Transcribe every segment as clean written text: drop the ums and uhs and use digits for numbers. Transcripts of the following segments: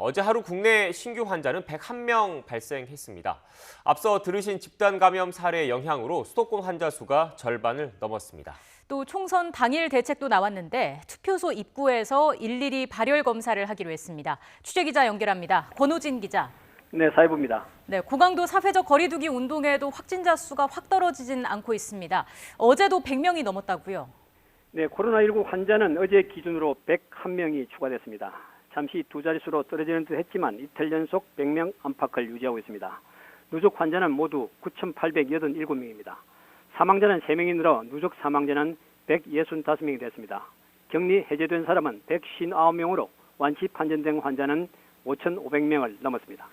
어제 하루 국내 신규 환자는 101명 발생했습니다. 앞서 들으신 집단 감염 사례의 영향으로 수도권 환자 수가 절반을 넘었습니다. 또 총선 당일 대책도 나왔는데 투표소 입구에서 일일이 발열 검사를 하기로 했습니다. 취재기자 연결합니다. 권호진 기자. 네, 사회부입니다. 네, 고강도 사회적 거리두기 운동에도 확진자 수가 확 떨어지진 않고 있습니다. 어제도 100명이 넘었다고요? 네, 코로나19 환자는 어제 기준으로 101명이 추가됐습니다. 잠시 두 자릿수로 떨어지는 듯 했지만 이틀 연속 100명 안팎을 유지하고 있습니다. 누적 환자는 모두 9,887명입니다. 사망자는 3명이 늘어 누적 사망자는 165명이 됐습니다. 격리 해제된 사람은 159명으로 완치 판정된 환자는 5,500명을 넘었습니다.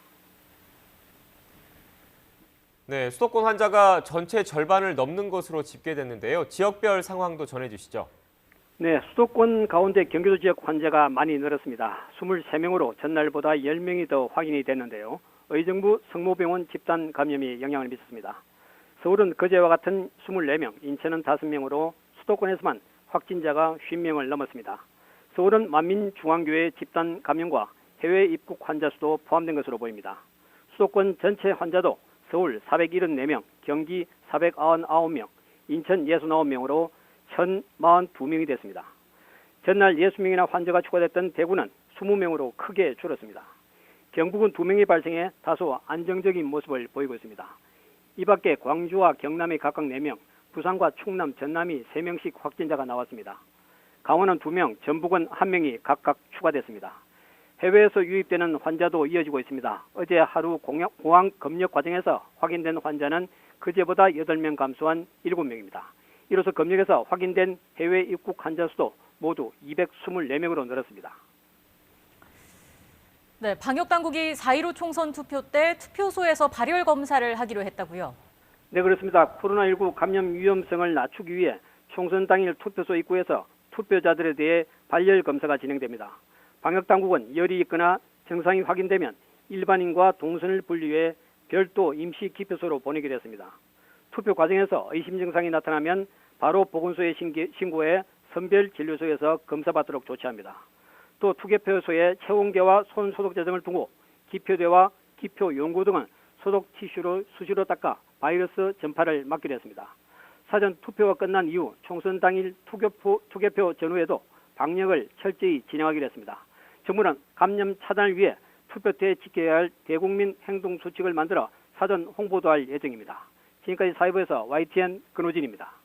네, 수도권 환자가 전체 절반을 넘는 것으로 집계됐는데요. 지역별 상황도 전해주시죠. 네, 수도권 가운데 경기도 지역 환자가 많이 늘었습니다. 23명으로 전날보다 10명이 더 확인이 됐는데요. 의정부 성모병원 집단 감염이 영향을 미쳤습니다. 서울은 그제와 같은 24명, 인천은 5명으로 수도권에서만 확진자가 50명을 넘었습니다. 서울은 만민중앙교회 집단 감염과 해외 입국 환자 수도 포함된 것으로 보입니다. 수도권 전체 환자도 서울 474명, 경기 499명, 인천 69명으로 1,042명이 됐습니다. 전날 60명이나 환자가 추가됐던 대구는 20명으로 크게 줄었습니다. 경북은 2명이 발생해 다소 안정적인 모습을 보이고 있습니다. 이 밖에 광주와 경남이 각각 4명, 부산과 충남, 전남이 3명씩 확진자가 나왔습니다. 강원은 2명, 전북은 1명이 각각 추가됐습니다. 해외에서 유입되는 환자도 이어지고 있습니다. 어제 하루 공항 검역 과정에서 확인된 환자는 그제보다 8명 감소한 7명입니다. 이로써 검역에서 확인된 해외 입국 환자 수도 모두 224명으로 늘었습니다. 네, 방역당국이 4.15 총선 투표 때 투표소에서 발열 검사를 하기로 했다고요? 네, 그렇습니다. 코로나19 감염 위험성을 낮추기 위해 총선 당일 투표소 입구에서 투표자들에 대해 발열 검사가 진행됩니다. 방역당국은 열이 있거나 증상이 확인되면 일반인과 동선을 분리해 별도 임시 기표소로 보내기로 했습니다. 투표 과정에서 의심 증상이 나타나면 바로 보건소에 신고해 선별진료소에서 검사받도록 조치합니다. 또 투개표소에 체온계와 손 소독제 등을 두고 기표대와 기표 용구 등은 소독 티슈로 수시로 닦아 바이러스 전파를 막기로 했습니다. 사전 투표가 끝난 이후 총선 당일 투개표 전후에도 방역을 철저히 진행하기로 했습니다. 정부는 감염 차단을 위해 투표 때 지켜야 할 대국민 행동 수칙을 만들어 사전 홍보도 할 예정입니다. 지금까지 사회부에서 YTN 근호진입니다.